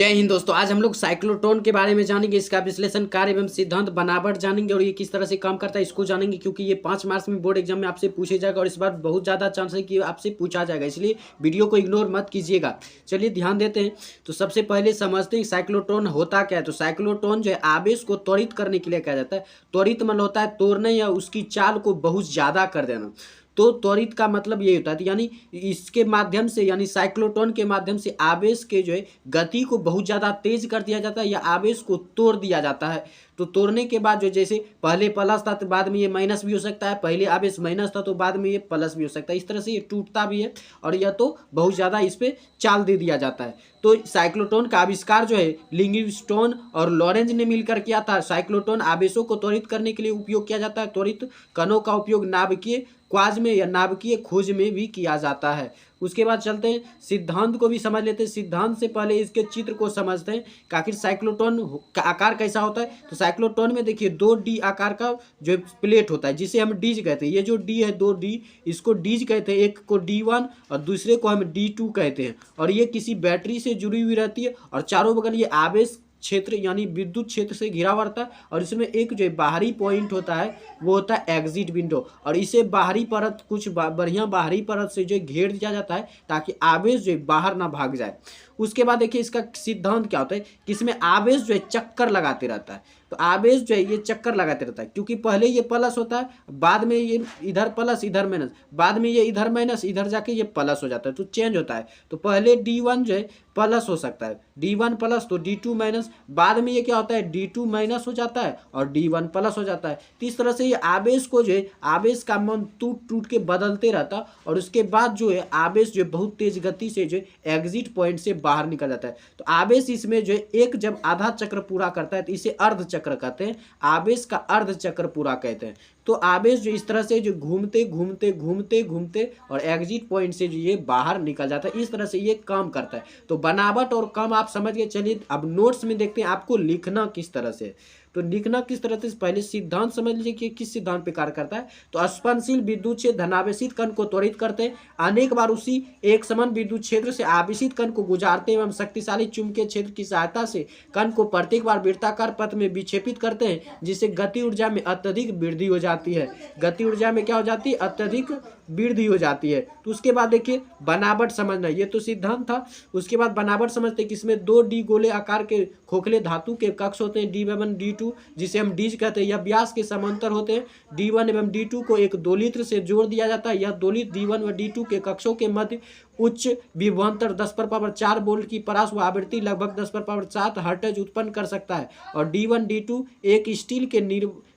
जय हिंद दोस्तों। आज हम लोग साइक्लोट्रॉन के बारे में जानेंगे, इसका विश्लेषण, कार्य एवं सिद्धांत, बनावट जानेंगे और ये किस तरह से काम करता है इसको जानेंगे, क्योंकि ये 5 मार्च में बोर्ड एग्जाम में आपसे पूछे जाएगा और इस बार बहुत ज़्यादा चांस है कि आपसे पूछा जाएगा, इसलिए वीडियो को इग्नोर मत कीजिएगा। चलिए ध्यान देते हैं। तो सबसे पहले समझते हैं साइक्लोट्रॉन होता क्या है। तो साइक्लोट्रॉन जो है आवेश को त्वरित करने के लिए कहा जाता है। त्वरित मतलब होता है तोड़ने या उसकी चाल को बहुत ज़्यादा कर देना। तो त्वरित का मतलब ये होता है, यानी इसके माध्यम से, यानी साइक्लोट्रॉन के माध्यम से आवेश के जो है गति को बहुत ज़्यादा तेज कर दिया जाता है या आवेश को तोड़ दिया जाता है। तो तोड़ने के बाद जो जैसे पहले प्लस था तो बाद में ये माइनस भी हो सकता है, पहले आवेश माइनस था तो बाद में ये प्लस भी हो सकता है। इस तरह से ये टूटता भी है और यह तो बहुत ज़्यादा इस पर चाल दे दिया जाता है। तो साइक्लोट्रॉन का आविष्कार जो है लिविंगस्टोन और लॉरेंज ने मिलकर किया था। साइक्लोट्रॉन आवेशों को त्वरित करने के लिए उपयोग किया जाता है। त्वरित कणों का उपयोग नाभिकीय क्वाज में या नाभिकीय खोज में भी किया जाता है। उसके बाद चलते हैं सिद्धांत को भी समझ लेते हैं। सिद्धांत से पहले इसके चित्र को समझते हैं कि आखिर साइक्लोट्रॉन का आकार कैसा होता है। तो साइक्लोट्रॉन में देखिए 2D आकार का जो प्लेट होता है जिसे हम डीज कहते हैं। ये जो डी है 2D, इसको डीज कहते हैं। एक को D1 और दूसरे को हम D2 कहते हैं। और ये किसी बैटरी से जुड़ी हुई रहती है और चारों बगल ये आवेश क्षेत्र यानी विद्युत क्षेत्र से घिरा हुआ रहता है। और इसमें एक जो बाहरी पॉइंट होता है वो होता है एग्जिट विंडो, और इसे बाहरी परत कुछ बढ़िया बाहरी परत से जो घेर दिया जाता है ताकि आवेश जो बाहर ना भाग जाए। उसके बाद देखिए इसका सिद्धांत क्या होता है कि इसमें आवेश जो है चक्कर लगाते रहता है। तो आवेश जो है ये चक्कर लगाते रहता है, क्योंकि पहले ये प्लस होता है, बाद में ये इधर प्लस इधर माइनस, बाद में ये इधर माइनस इधर जाके ये प्लस हो जाता है, तो चेंज होता है। तो पहले D1 जो है प्लस हो सकता है, D1 प्लस तो D2 माइनस, बाद में ये क्या होता है D2 माइनस हो जाता है और D1 प्लस हो जाता है। तो इस तरह से ये आवेश को जो है आवेश का मान टूट टूट के बदलते रहता और उसके बाद जो है आवेश जो बहुत तेज गति से जो है एग्जिट पॉइंट से बाहर निकल जाता है। तो आवेश इसमें जो है एक जब आधा चक्र पूरा करता है तो इसे अर्ध चक्र कहते हैं। आवेश का अर्ध चक्र पूरा कहते हैं। तो आवेश जो इस तरह से जो घूमते घूमते घूमते घूमते और एग्जिट पॉइंट से जो ये बाहर निकल जाता है, इस तरह से ये काम करता है। तो बनावट और काम आप समझ गए। चलिए अब नोट्स में देखते हैं आपको लिखना किस तरह से। तो लिखना किस तरह से, पहले सिद्धांत समझ लीजिए कि किस सिद्धांत पे कार्य करता है। तो स्पंदनशील विद्युत क्षेत्र धनावेशित कण को त्वरित करते हैं, अनेक बार उसी एक समान विद्युत क्षेत्र से आवेशित कण को गुजारते एवं शक्तिशाली चुंबकीय क्षेत्र की सहायता से कण को प्रत्येक बार वृत्ताकार पथ में विक्षेपित करते हैं, जिससे गति ऊर्जा में अत्यधिक वृद्धि हो जाती है। गति ऊर्जा में क्या हो जाती है, अत्यधिक वृद्धि हो जाती है। तो उसके बाद देखिए बनावट समझना, ये तो सिद्धांत था। उसके बाद बनावट समझते हैं कि इसमें 2D गोले आकार के खोखले धातु के कक्ष होते हैं D1 D2, जिसे हम डीज कहते हैं। यह व्यास के समांतर होते हैं। D1 एवं D2 को एक दोलित्र से जोड़ दिया जाता है। यह दोलित्र D1 व D2 के कक्षों के मध्य उच्च विभवांतर 10⁴ वोल्ट की परास व आवृत्ति लगभग 10⁻7 हर्ट्ज उत्पन्न कर सकता है। और D1 D2 एक स्टील के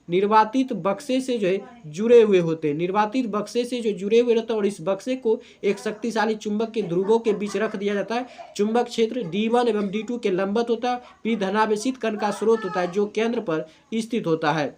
निर्वातित बक्से से जो है जुड़े हुए होते हैं। निर्वातित बक्से से जो जुड़े हुए रहते हैं और इस बक्से को एक शक्तिशाली चुंबक के ध्रुवों के बीच रख दिया जाता है। चुंबक क्षेत्र D1 एवं D2 के लंबवत होता है। P धनावेशित कण का स्रोत होता है जो केंद्र पर स्थित होता है।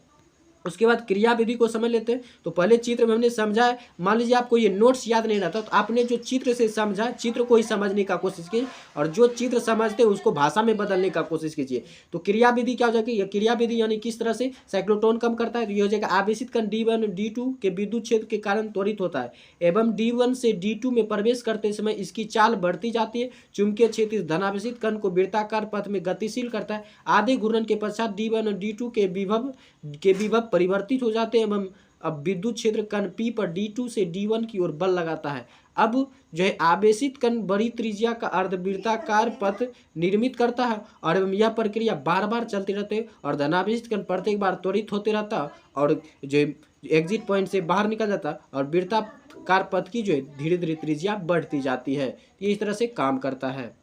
उसके बाद क्रिया विधि को समझ लेते हैं। तो पहले चित्र में हमने समझा है। मान लीजिए आपको ये नोट्स याद नहीं रहता तो आपने जो चित्र से समझा चित्र को ही समझने का कोशिश कीजिए, और जो चित्र समझते हैं उसको भाषा में बदलने का कोशिश कीजिए। तो क्रिया विधि क्या हो जाएगी, यह क्रिया विधि यानी किस तरह से साइक्लोट्रॉन काम करता है। तो ये हो जाएगा आवेशित कण D1 D2 के विद्युत क्षेत्र के कारण त्वरित होता है एवं D1 से D2 में प्रवेश करते समय इसकी चाल बढ़ती जाती है। चुंबकीय क्षेत्र इस धनावेशित कण को वृत्ताकार पथ में गतिशील करता है। आधे घूर्णन के पश्चात D1 और D2 के विभव परिवर्तित हो जाते हैं एवं अब विद्युत क्षेत्र कण P पर D2 से D1 की ओर बल लगाता है। अब जो है आवेशित कण बड़ी त्रिज्या का अर्धवृत्ताकार पथ निर्मित करता है और एवं यह प्रक्रिया बार बार चलती रहती है और धनावेशित कण प्रत्येक बार त्वरित होते रहता है और जो एग्जिट पॉइंट से बाहर निकल जाता है और वृत्ताकार पथ की जो है धीरे धीरे त्रिज्या बढ़ती जाती है। ये इस तरह से काम करता है।